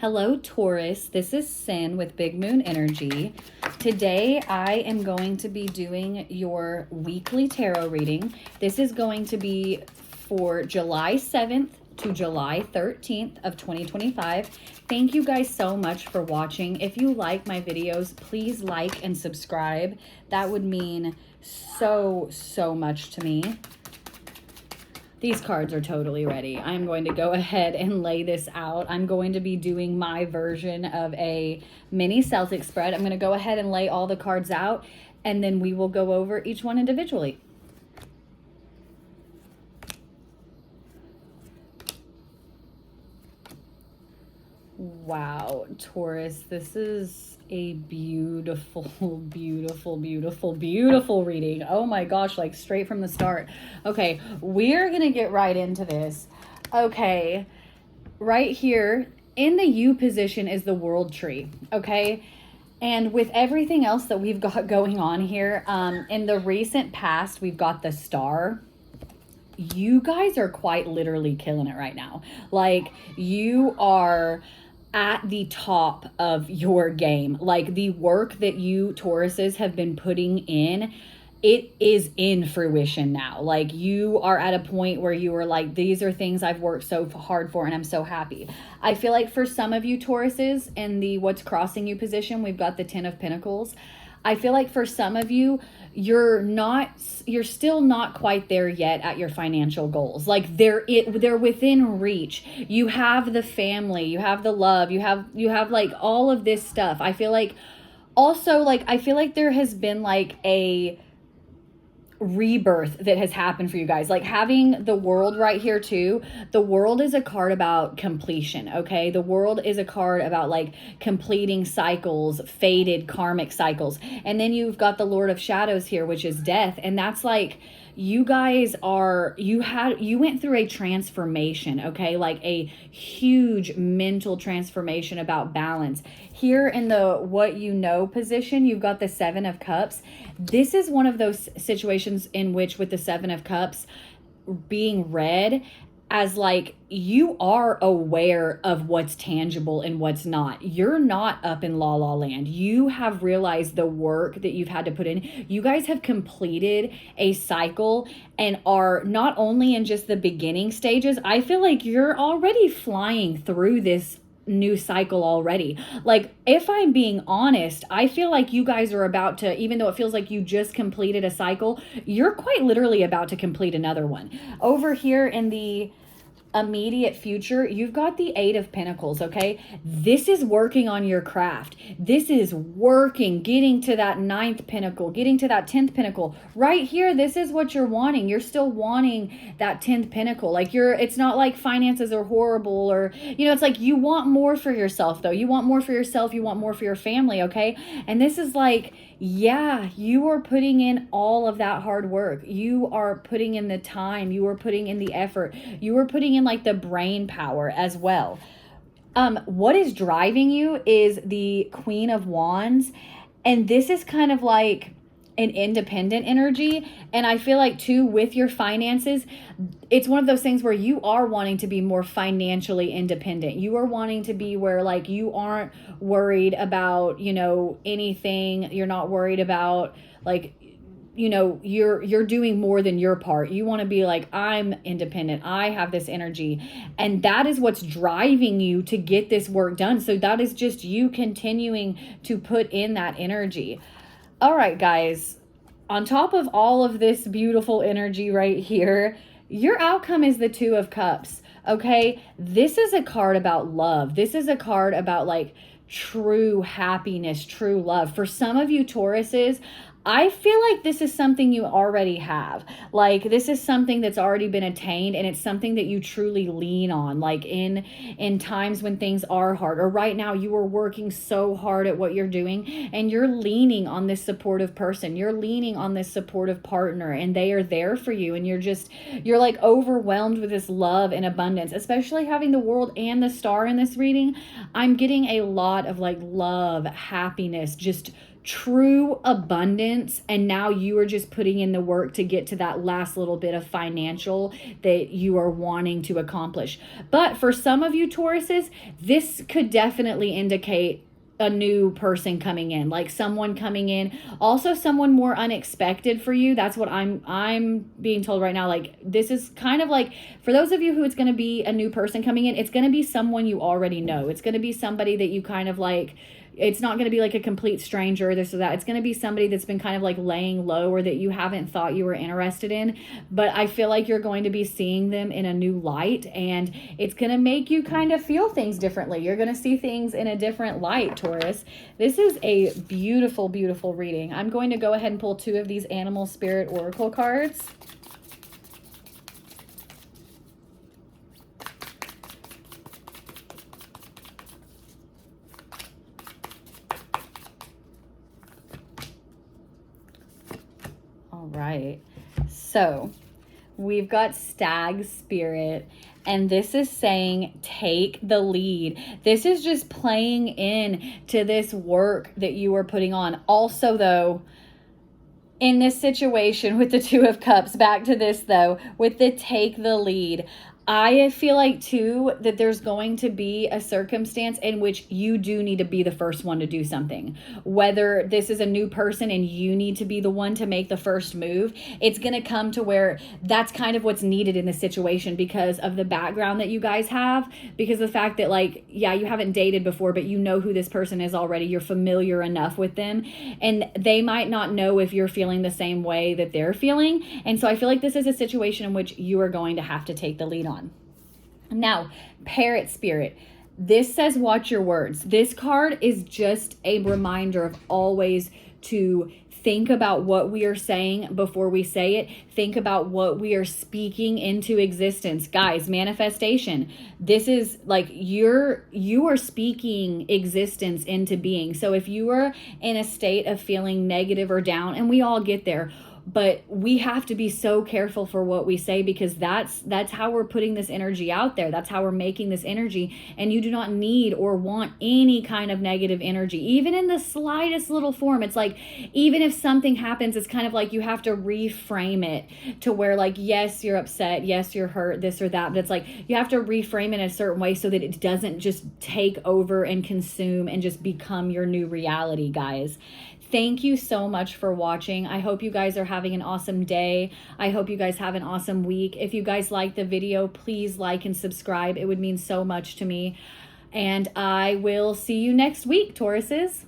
Hello, Taurus. This is Sin with Big Moon Energy. Today, I am going to be doing your weekly tarot reading. This is going to be for July 7th to July 13th of 2025. Thank you guys so much for watching. If you like my videos, please like and subscribe. That would mean so much to me. These cards are totally ready. I'm going to go ahead and lay this out. I'm going to be doing my version of a mini Celtic spread. I'm going to go ahead and lay all the cards out, and then we will go over each one individually. Wow, Taurus, this is a beautiful reading. Oh my gosh, like straight from the start. Okay, we're gonna get right into this. Okay, right here in the U position is the world tree, okay? And with everything else that we've got going on here, in the recent past, we've got the star. You guys are quite literally killing it right now. Like, you are at the top of your game. Like, the work that you Tauruses have been putting in, it is in fruition now. Like, you are at a point where you are like, these are things I've worked so hard for and I'm so happy. I feel like for some of you Tauruses in the what's crossing you position, we've got the 10 of Pentacles. I feel like for some of you, you're still not quite there yet at your financial goals. Like, they're within reach. You have the family, you have the love, you have like all of this stuff. I feel like also, like, I feel like there has been like a rebirth that has happened for you guys. Like, having the world right here too. The world is a card about completion, okay? The world is a card about like completing cycles, faded karmic cycles. And then you've got the Lord of Shadows here, which is death. And that's like, you guys are, you went through a transformation, okay? Like a huge mental transformation about balance. Here in the what you know position, you've got the 7 of Cups. This is one of those situations in which, with the 7 of Cups being read as like, you are aware of what's tangible and what's not. You're not up in la la land. You have realized the work that you've had to put in. You guys have completed a cycle and are not only in just the beginning stages. I feel like you're already flying through this new cycle already. Like, if I'm being honest, I feel like you guys are about to, even though it feels like you just completed a cycle, you're quite literally about to complete another one. Over here in the immediate future, you've got the 8 of Pentacles, okay? This is working on your craft. This is working, getting to that 9th pinnacle, getting to that 10th pinnacle. Right here, this is what you're wanting. You're still wanting that 10th pinnacle. Like, it's not like finances are horrible, or, it's like you want more for yourself, though. You want more for yourself. You want more for your family, okay? And this is like, yeah, you are putting in all of that hard work. You are putting in the time. You are putting in the effort. You are putting in like the brain power as well. What is driving you is the Queen of Wands. And this is kind of like an independent energy. And I feel like too, with your finances, it's one of those things where you are wanting to be more financially independent. You are wanting to be where like you aren't worried about, anything. You're not worried about like, you're doing more than your part. You want to be like, I'm independent. I have this energy. And that is what's driving you to get this work done. So that is just you continuing to put in that energy. All right, guys, on top of all of this beautiful energy right here, your outcome is the 2 of Cups, okay? This is a card about love. This is a card about like true happiness, true love. For some of you Tauruses, I feel like this is something you already have. Like, this is something that's already been attained, and it's something that you truly lean on, like in times when things are hard, or right now you are working so hard at what you're doing and you're leaning on this supportive person. You're leaning on this supportive partner, and they are there for you, and you're like overwhelmed with this love and abundance. Especially having the world and the star in this reading, I'm getting a lot of like love, happiness, just true abundance, and now you are just putting in the work to get to that last little bit of financial that you are wanting to accomplish. But for some of you Tauruses, this could definitely indicate a new person coming in, like someone coming in, also someone more unexpected for you. That's what I'm being told right now. Like, this is kind of like, for those of you who it's going to be a new person coming in, it's going to be someone you already know. It's going to be somebody that you kind of like, it's not going to be like a complete stranger, this or that. It's going to be somebody that's been kind of like laying low, or that you haven't thought you were interested in. But I feel like you're going to be seeing them in a new light, and it's going to make you kind of feel things differently. You're going to see things in a different light, Taurus. This is a beautiful, beautiful reading. I'm going to go ahead and pull 2 of these Animal Spirit Oracle cards. All right, so we've got Stag Spirit, and this is saying take the lead. This is just playing in to this work that you are putting on. Also, though, in this situation with the 2 of Cups, back to this though, with the take the lead, I feel like too that there's going to be a circumstance in which you do need to be the first one to do something. Whether this is a new person and you need to be the one to make the first move, it's going to come to where that's kind of what's needed in this situation, because of the background that you guys have, because of the fact that, like, yeah, you haven't dated before, but you know who this person is already. You're familiar enough with them, and they might not know if you're feeling the same way that they're feeling. And so I feel like this is a situation in which you are going to have to take the lead on. Now, Parrot Spirit, this says watch your words. This card is just a reminder of always to think about what we are saying before we say it. Think about what we are speaking into existence. Guys, manifestation. This is like you are speaking existence into being. So if you are in a state of feeling negative or down, and we all get there, but we have to be so careful for what we say, because that's how we're putting this energy out there. That's how we're making this energy. And you do not need or want any kind of negative energy, even in the slightest little form. It's like, even if something happens, it's kind of like you have to reframe it to where, like, yes, you're upset, yes, you're hurt, this or that, but it's like you have to reframe it in a certain way so that it doesn't just take over and consume and just become your new reality, guys. Thank you so much for watching. I hope you guys are having an awesome day. I hope you guys have an awesome week. If you guys like the video, please like and subscribe. It would mean so much to me. And I will see you next week, Tauruses.